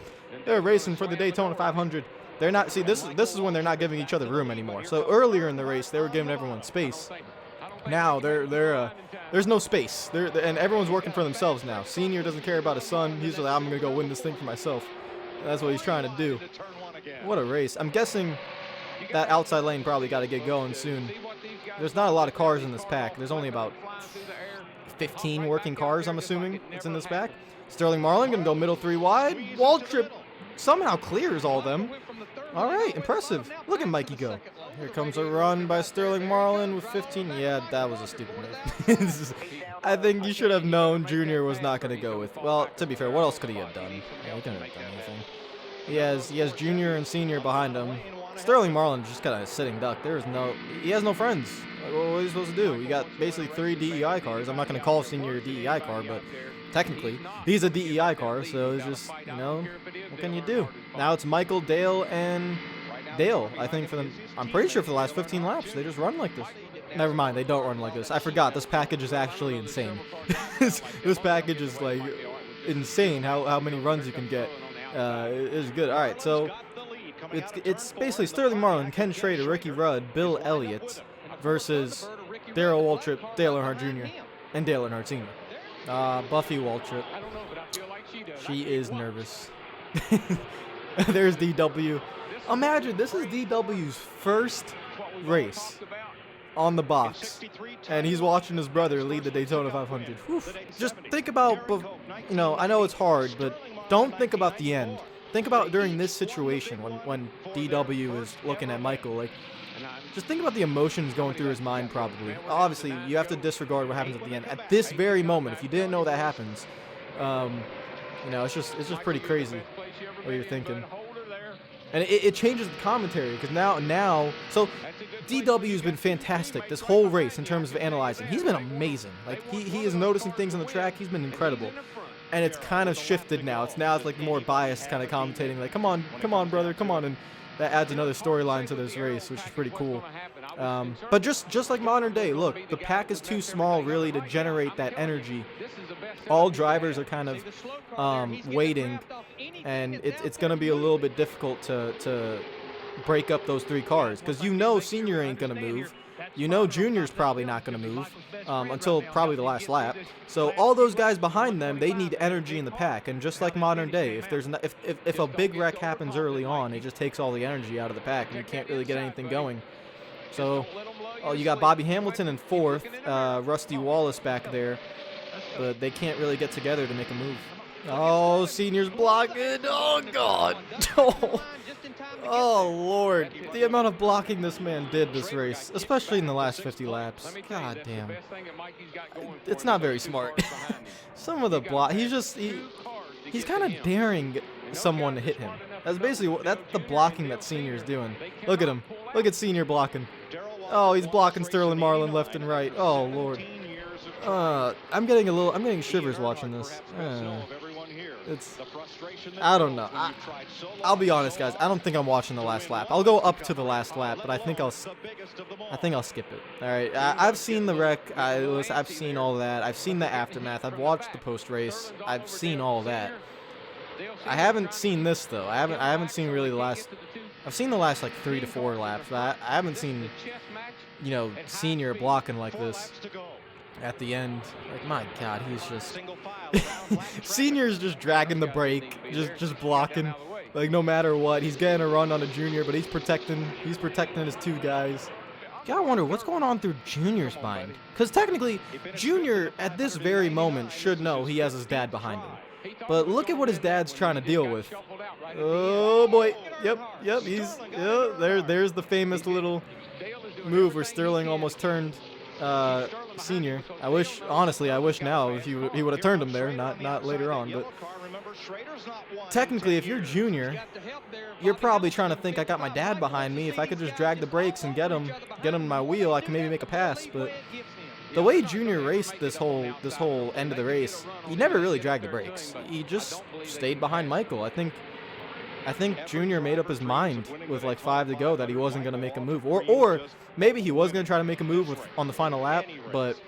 They're racing for the Daytona 500. They're not, see, this is when they're not giving each other room anymore. So earlier in the race, they were giving everyone space. Now there's no space. And everyone's working for themselves now. Senior doesn't care about his son. He's like, I'm gonna go win this thing for myself. That's what he's trying to do. What a race. I'm guessing that outside lane probably got to get going soon. There's not a lot of cars in this pack. There's only about 15 working cars, I'm assuming, it's in this pack. Sterling Marlin gonna go middle 3 wide. Waltrip somehow clears all of them. All right, impressive. Look at Mikey go. Here comes a run by Sterling Marlin with 15. Yeah, that was a stupid move. I think you should have known Junior was not going to go with. Well, to be fair, what else could he have done? Yeah, he couldn't have done anything. He has Junior and Senior behind him. Sterling Marlin's just kind of a sitting duck. He has no friends. Like, what are you supposed to do? You got basically 3 DEI cars. I'm not going to call Senior a DEI car, but technically he's a DEI car, so it's just, you know, what can you do? Now it's Michael, Dale, and Dale, I think, I'm pretty sure for the last 15 laps, they just run like this. Never mind, they don't run like this. I forgot, this package is actually insane. This package is, like, insane how many runs you can get. It's good. Alright, so it's basically Sterling Marlin, Ken Schrader, Ricky Rudd, Bill Elliott versus Darrell Waltrip, Dale Earnhardt Jr., and Dale Earnhardt Sr. Buffy Waltrip. She is nervous. There's DW. Imagine, this is DW's first race on the box, and he's watching his brother lead the Daytona 500. Whew. Just think about, you know, I know it's hard, but don't think about the end. Think about during this situation when DW is looking at Michael. Like, just think about the emotions going through his mind. Probably, obviously, you have to disregard what happens at the end. At this very moment, if you didn't know that happens, you know, it's just pretty crazy what you're thinking. And it changes the commentary, because now, so DW's been fantastic this whole race in terms of analyzing. He's been amazing. Like, he is noticing things on the track. He's been incredible. And it's kind of shifted now. It's like more biased kind of commentating, like, come on, brother, come on. And that adds another storyline to this race, which is pretty cool. But just like modern day, look, the pack is too small really to generate that energy. All drivers are kind of waiting, and it's going to be a little bit difficult to break up those 3 cars, because you know Senior ain't going to move. You know Junior's probably not going to move until probably the last lap. So all those guys behind them, they need energy in the pack. And just like modern day, if a big wreck happens early on, it just takes all the energy out of the pack, and you can't really get anything going. So you got Bobby Hamilton in 4th, Rusty Wallace back there, but they can't really get together to make a move. Oh, Senior's blocking. Oh, God. Oh, Lord. The amount of blocking this man did this race, especially in the last 50 laps. God damn. It's not very smart. Some of the block, he's kind of daring someone to hit him. That's the blocking that Senior's doing. Look at him. Look at Senior blocking. Oh, he's blocking Sterling Marlin left and right. Oh, Lord. I'm getting shivers watching this. I don't know. I'll be honest, guys. I don't think I'm watching the last lap. I'll go up to the last lap, but I think I'll skip it. All right. I've seen the wreck. I've seen all that. I've seen the aftermath. I've watched the post race. I've seen all that. I haven't seen this though. I haven't seen really the last. I've seen the last like 3 to 4 laps. But I haven't seen, you know, Senior blocking like this at the end. Like, my God, he's just Senior's just dragging the brake, just blocking. Like, no matter what, he's getting a run on a Junior, but he's protecting his 2 guys. Gotta wonder what's going on through Junior's mind, because technically Junior at this very moment should know he has his dad behind him. But look at what his dad's trying to deal with. Oh boy. Yep. There's the famous little move where Sterling almost turned Senior. I wish now he would have turned him there, not later on. But technically, if you're Junior, you're probably trying to think, I got my dad behind me. If I could just drag the brakes and get him in my wheel, I can maybe make a pass. But the way Junior raced this whole end of the race, he never really dragged the brakes. He just stayed behind Michael. I think Junior made up his mind with like 5 to go that he wasn't going to make a move, or maybe he was going to try to make a move on the final lap, but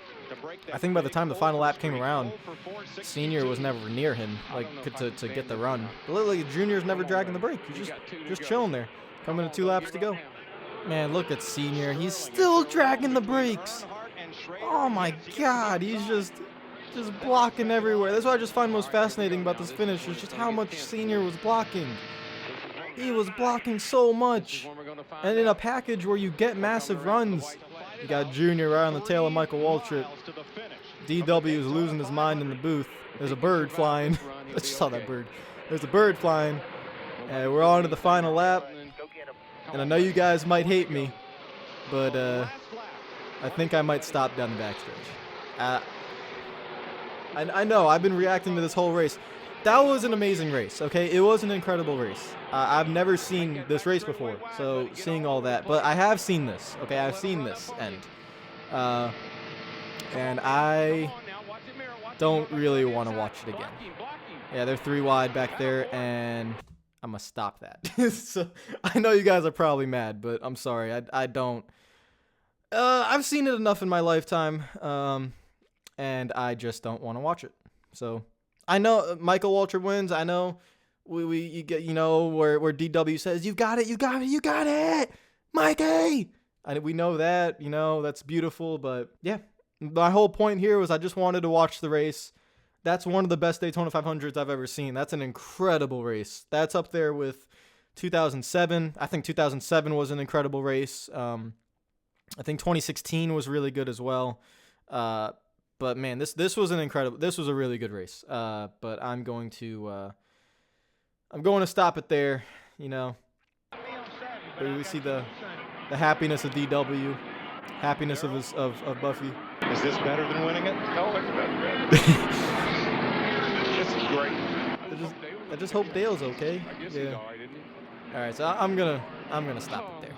I think by the time the final lap came around, Senior was never near him, like to get the run. But literally, Junior's never dragging the brake. He's just chilling there, coming to 2 laps to go. Man, look at Senior. He's still dragging the brakes. Oh my God, he's just blocking everywhere. That's what I just find most fascinating about this finish, is just how much Senior was blocking. He was blocking so much. And in a package where you get massive runs, you got Junior right on the tail of Michael Waltrip. DW is losing his mind in the booth. There's a bird flying. I just saw that bird. There's a bird flying. And we're on to the final lap. And I know you guys might hate me, but I think I might stop down the backstretch. I know, I've been reacting to this whole race. that was an amazing race, okay? It was an incredible race. I've never seen this race before, so seeing all that. But I have seen this, okay? I've seen this end. And I don't really want to watch it again. Yeah, they're 3 wide back there, and I'm going to stop that. So, I know you guys are probably mad, but I'm sorry. I don't. I've seen it enough in my lifetime, and I just don't want to watch it. So, I know Michael Waltrip wins. I know you get, you know, where DW says, you got it, Mikey. We know that, you know, that's beautiful, but yeah. My whole point here was I just wanted to watch the race. That's one of the best Daytona 500s I've ever seen. That's an incredible race. That's up there with 2007. I think 2007 was an incredible race. I think 2016 was really good as well. But man, this was a really good race. But I'm going to stop it there. You know, we see the happiness of DW, happiness of Buffy. Is this better than winning it? No, it's better. This is great. I just hope Dale's okay. Yeah. All right, so I'm gonna stop it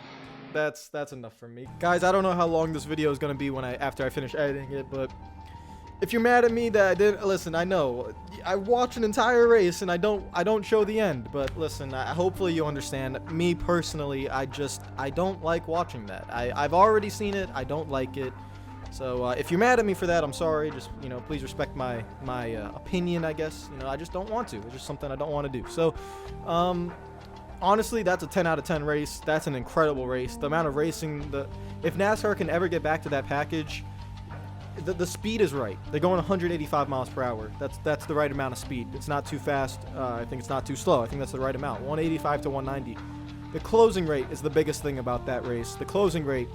there. That's enough for me, guys. I don't know how long this video is gonna be after I finish editing it, but if you're mad at me that I didn't listen, I know I watched an entire race and I don't show the end, but listen, hopefully you understand. Me personally, I don't like watching that. I've already seen it. I don't like it. So if you're mad at me for that, I'm sorry. Just, you know, please respect my opinion, I guess. You know, I just don't want to. It's just something I don't want to do. So honestly, that's a 10 out of 10 race. That's an incredible race. The amount of racing, if NASCAR can ever get back to that package, the speed is right. They're going 185 miles per hour. That's the right amount of speed. It's not too fast. I think it's not too slow. I think that's the right amount. 185 to 190. The closing rate is the biggest thing about that race. The closing rate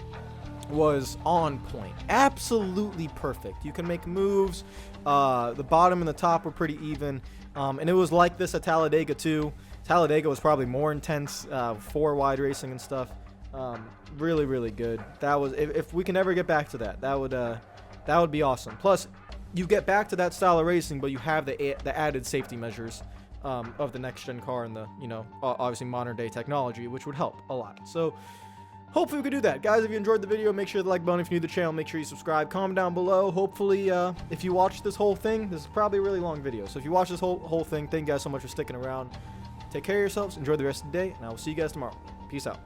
was on point, absolutely perfect. You can make moves. The bottom and the top were pretty even, and it was like this at Talladega too. Talladega was probably more intense, 4 wide racing and stuff. Really, really good. That was if we can ever get back to that, that would be awesome. Plus, you get back to that style of racing, but you have the added safety measures of the next gen car and the, you know, obviously modern day technology, which would help a lot. So hopefully we could do that. Guys, if you enjoyed the video, make sure to like button. If you're new to the channel, make sure you subscribe. Comment down below. Hopefully, if you watch this whole thing, this is probably a really long video. So if you watch this whole thing, thank you guys so much for sticking around. Take care of yourselves. Enjoy the rest of the day, and I will see you guys tomorrow. Peace out.